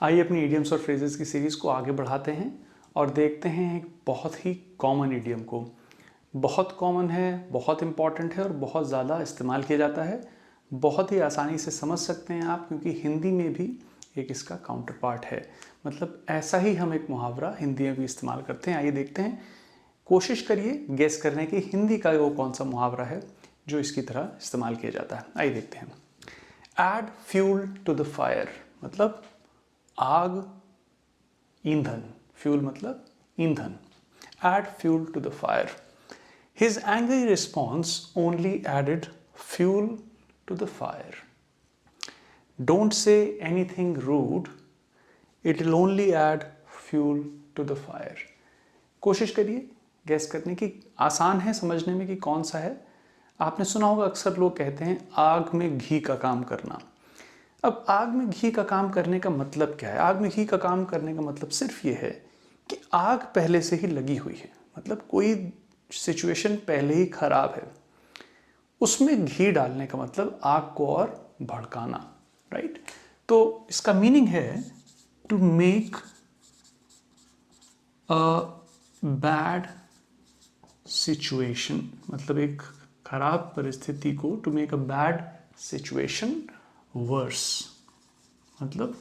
आइए अपनी इडियम्स और फ्रेजेस की सीरीज़ को आगे बढ़ाते हैं और देखते हैं एक बहुत ही कॉमन इडियम को। बहुत कॉमन है, बहुत इम्पॉर्टेंट है और बहुत ज़्यादा इस्तेमाल किया जाता है। बहुत ही आसानी से समझ सकते हैं आप, क्योंकि हिंदी में भी एक इसका काउंटर पार्ट है। मतलब ऐसा ही हम एक मुहावरा हिंदी में भी इस्तेमाल करते हैं। आइए देखते हैं, कोशिश करिए गेस करने की हिंदी का वो कौन सा मुहावरा है जो इसकी तरह इस्तेमाल किया जाता है। आइए देखते हैं। Add fuel to the fire मतलब आग, ईंधन। फ्यूल मतलब ईंधन। Add fuel to the fire. His angry response only added fuel to the fire. Don't say anything rude, it will only add fuel to the fire. कोशिश करिए gas करने की। आसान है समझने में कि कौन सा है। आपने सुना होगा, अक्सर लोग कहते हैं आग में घी का काम करना। अब आग में घी का काम करने का मतलब क्या है? आग में घी का काम करने का मतलब सिर्फ ये है कि आग पहले से ही लगी हुई है। मतलब कोई सिचुएशन पहले ही खराब है, उसमें घी डालने का मतलब आग को और भड़काना, राइट? तो इसका मीनिंग है to make a bad situation, मतलब एक खराब परिस्थिति को, to make a bad situation worse, मतलब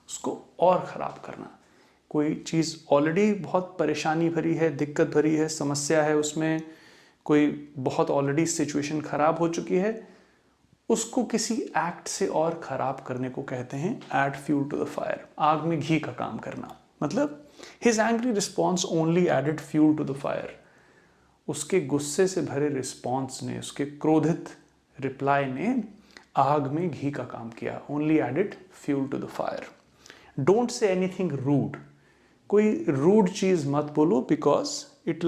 उसको और ख़राब करना। कोई चीज़ ऑलरेडी बहुत परेशानी भरी है, दिक्कत भरी है, समस्या है, उसमें कोई बहुत ऑलरेडी सिचुएशन ख़राब हो चुकी है, उसको किसी एक्ट से और ख़राब करने को कहते हैं add fuel to the fire, आग में घी का काम करना। मतलब his angry response only added fuel to the fire. उसके गुस्से से भरे रिस्पॉन्स ने, उसके क्रोधित रिप्लाई ने आग में घी का काम किया। Only added fuel to the fire. Don't say anything rude, कोई रूड चीज़ मत बोलो, because it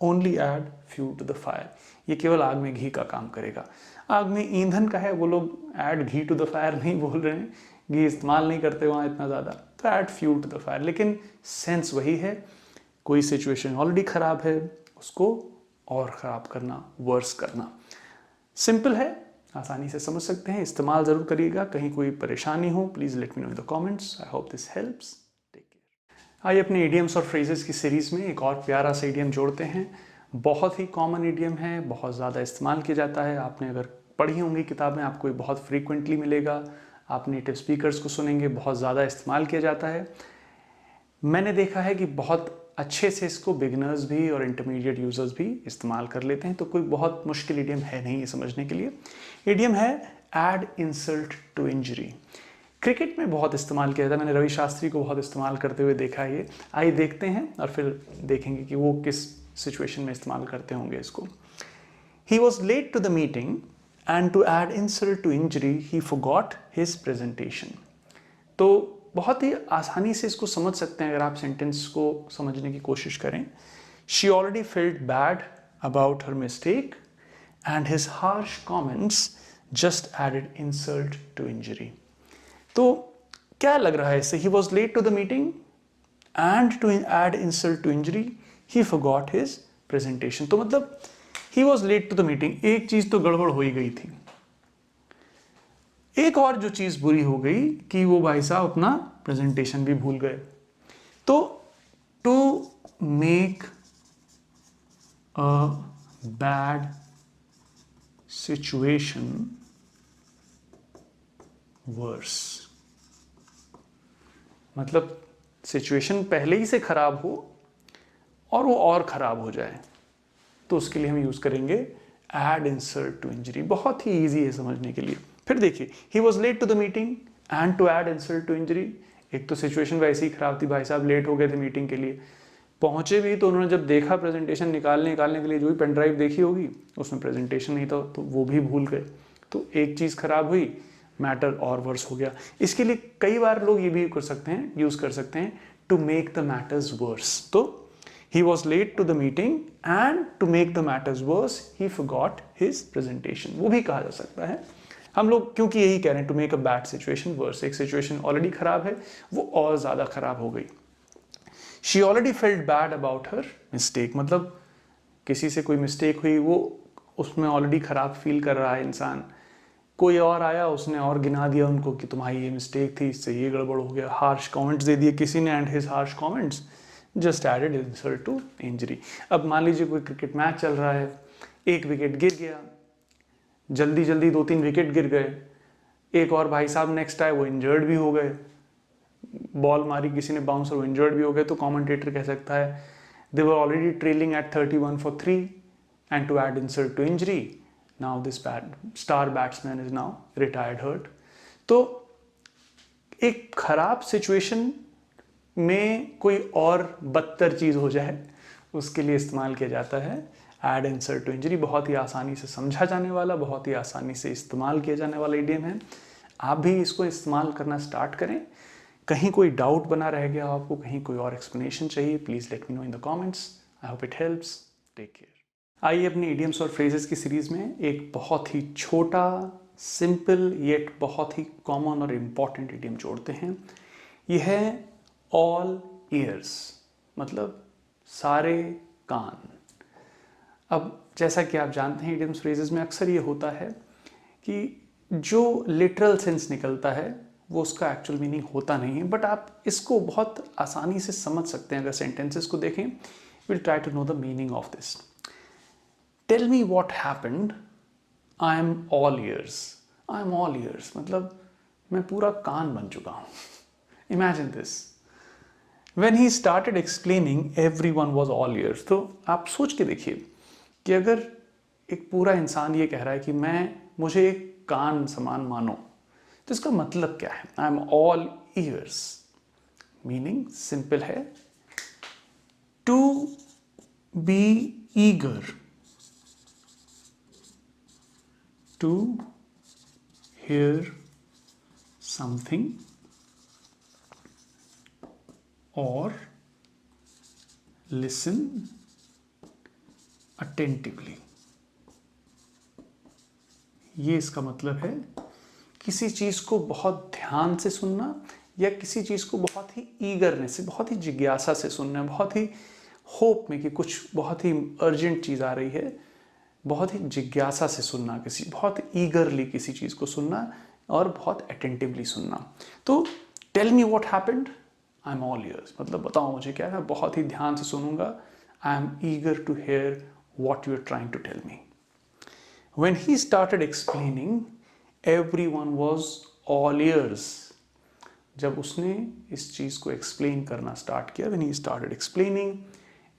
only add fuel to the fire. ये केवल आग में घी का काम करेगा। आग में ईंधन का है, वो लोग add ghee to the fire नहीं बोल रहे हैं, घी इस्तेमाल नहीं करते वहाँ इतना ज़्यादा, तो add fuel to the fire. लेकिन सेंस वही है, कोई सिचुएशन ऑलरेडी ख़राब है, उसको और ख़राब करना, वर्स करना। सिंपल है, आसानी से समझ सकते हैं। इस्तेमाल ज़रूर करिएगा। कहीं कोई परेशानी हो, please let me know in the comments. I hope this helps. Take care. आइए अपने इडियम्स और फ्रेजेस की सीरीज़ में एक और प्यारा सा इडियम जोड़ते हैं। बहुत ही कॉमन इडियम है, बहुत ज़्यादा इस्तेमाल किया जाता है। आपने अगर पढ़ी होंगी किताबें, आपको ये बहुत फ्रीक्वेंटली मिलेगा। आप नेटिव स्पीकर्स को सुनेंगे, बहुत ज़्यादा इस्तेमाल किया जाता है। मैंने देखा है कि बहुत अच्छे से इसको बिगिनर्स भी और इंटरमीडिएट यूजर्स भी इस्तेमाल कर लेते हैं, तो कोई बहुत मुश्किल इडियम है नहीं ये समझने के लिए। इडियम है add insult to injury. Cricket में बहुत इस्तेमाल किया जाता है, मैंने रवि शास्त्री को बहुत इस्तेमाल करते हुए देखा है ये। आइए देखते हैं और फिर देखेंगे कि वो किस सिचुएशन में इस्तेमाल करते होंगे इसको। He was late to the meeting and to add insult to injury he forgot his presentation. तो बहुत ही आसानी से इसको समझ सकते हैं अगर आप सेंटेंस को समझने की कोशिश करें। She already felt bad about her mistake and his harsh comments just added insult to injury. तो क्या लग रहा है इससे? He was late to the meeting and to add insult to injury he forgot his presentation. तो मतलब he was late to the meeting, एक चीज तो गड़बड़ हो ही गई थी। एक और जो चीज बुरी हो गई कि वो भाई साहब अपना प्रेजेंटेशन भी भूल गए। तो to make a bad situation worse, मतलब सिचुएशन पहले ही से खराब हो और वो और खराब हो जाए, तो उसके लिए हम यूज करेंगे एड इंसल्ट टू इंजरी। बहुत ही इजी है समझने के लिए। फिर देखिए, he was late to the meeting and to add insult to injury. एक तो सिचुएशन वैसे ही खराब थी, भाई साहब लेट हो गए थे मीटिंग के लिए। पहुंचे भी तो उन्होंने जब देखा प्रेजेंटेशन निकालने के लिए जो भी पेन ड्राइव देखी होगी उसमें प्रेजेंटेशन नहीं था, तो वो भी भूल गए। तो एक चीज़ खराब हुई, मैटर और वर्स हो गया। इसके लिए कई बार लोग ये भी कर सकते हैं, यूज कर सकते हैं to make the matters worse. तो he was late to the meeting and to make the matters worse he forgot his presentation, वो भी कहा जा सकता है। हम लोग क्योंकि यही कह रहे हैं to make a bad situation worse, एक सिचुएशन ऑलरेडी खराब है वो और ज्यादा खराब हो गई। She already felt bad about her mistake, मतलब किसी से कोई मिस्टेक हुई, वो उसमें ऑलरेडी खराब फील कर रहा है इंसान। कोई और आया, उसने और गिना दिया उनको कि तुम्हारी ये मिस्टेक थी, इससे ये गड़बड़ हो गया, हार्श कमेंट्स दे दिए किसी ने, and his harsh comments just added insult to injury. अब मान लीजिए कोई क्रिकेट मैच चल रहा है, एक विकेट गिर गया, जल्दी जल्दी 2-3 विकेट गिर गए, एक और भाई साहब नेक्स्ट आए, वो इंजर्ड भी हो गए, बॉल मारी किसी ने बाउंसर, वो इंजर्ड भी हो गए, तो कमेंटेटर कह सकता है they were already trailing at 31 for 3 and to add insult to injury now this star batsman is now retired hurt. तो एक खराब सिचुएशन में कोई और बदतर चीज हो जाए उसके लिए इस्तेमाल किया जाता है एड इंसल्ट टू इंजरी। बहुत ही आसानी से समझा जाने वाला, बहुत ही आसानी से इस्तेमाल किया जाने वाला इडियम है। आप भी इसको इस्तेमाल करना स्टार्ट करें। कहीं कोई डाउट बना रह गया आपको, कहीं कोई और एक्सप्लेनेशन चाहिए, please let me know in the comments. I hope it helps. Take care. आइए अपनी इडियम्स और फ्रेजेस की सीरीज में एक बहुत ही छोटा, सिंपल येट बहुत ही कॉमन और इम्पॉर्टेंट इडियम जोड़ते हैं। यह है ऑल ईयर्स, मतलब सारे कान। अब जैसा कि आप जानते हैं इडियम्स फ्रेजेस में अक्सर ये होता है कि जो लिटरल सेंस निकलता है वो उसका एक्चुअल मीनिंग होता नहीं है, बट आप इसको बहुत आसानी से समझ सकते हैं अगर सेंटेंसेस को देखें। Will try to know the meaning of this. Tell me what happened, I am all ears. I am all ears मतलब मैं पूरा कान बन चुका हूं। Imagine this. When he started explaining, everyone was all ears। तो आप सोच के देखिए कि अगर एक पूरा इंसान ये कह रहा है कि मुझे एक कान समान मानो, तो इसका मतलब क्या है? I am all ears meaning simple है, to be eager, to hear something और लिसन अटेंटिवली। ये इसका मतलब है किसी चीज को बहुत ध्यान से सुनना, या किसी चीज को बहुत ही ईगरनेस से, बहुत ही जिज्ञासा से सुनना, बहुत ही होप में कि कुछ बहुत ही अर्जेंट चीज आ रही है, बहुत ही जिज्ञासा से सुनना, किसी बहुत ईगरली किसी चीज को सुनना और बहुत अटेंटिवली सुनना। तो tell me what happened, I am all ears मतलब बताओ मुझे क्या है, मैं बहुत ही ध्यान से सुनूंगा। I am eager to hear what you are trying to tell me. When he started explaining, everyone was all ears। जब उसने इस चीज को एक्सप्लेन करना स्टार्ट किया, when he started explaining,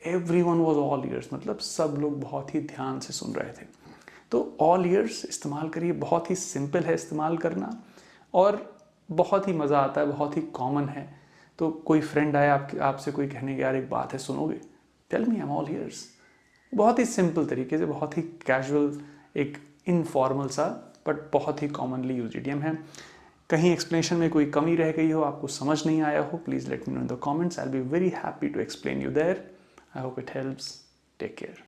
everyone was all ears मतलब सब लोग बहुत ही ध्यान से सुन रहे थे। तो all ears इस्तेमाल करिए, बहुत ही सिंपल है इस्तेमाल करना और बहुत ही मज़ा आता है, बहुत ही कॉमन है। तो कोई फ्रेंड आए आपसे कोई कहने की यार एक बात है सुनोगे, tell me I am all ears. बहुत ही सिंपल तरीके से, बहुत ही कैजुअल, एक इनफॉर्मल सा बट बहुत ही कॉमनली यूज इडियम है। कहीं एक्सप्लेनेशन में कोई कमी रह गई हो, आपको समझ नहीं आया हो, please let me know in the comments. I will be very happy to explain you there. I hope it helps. Take care.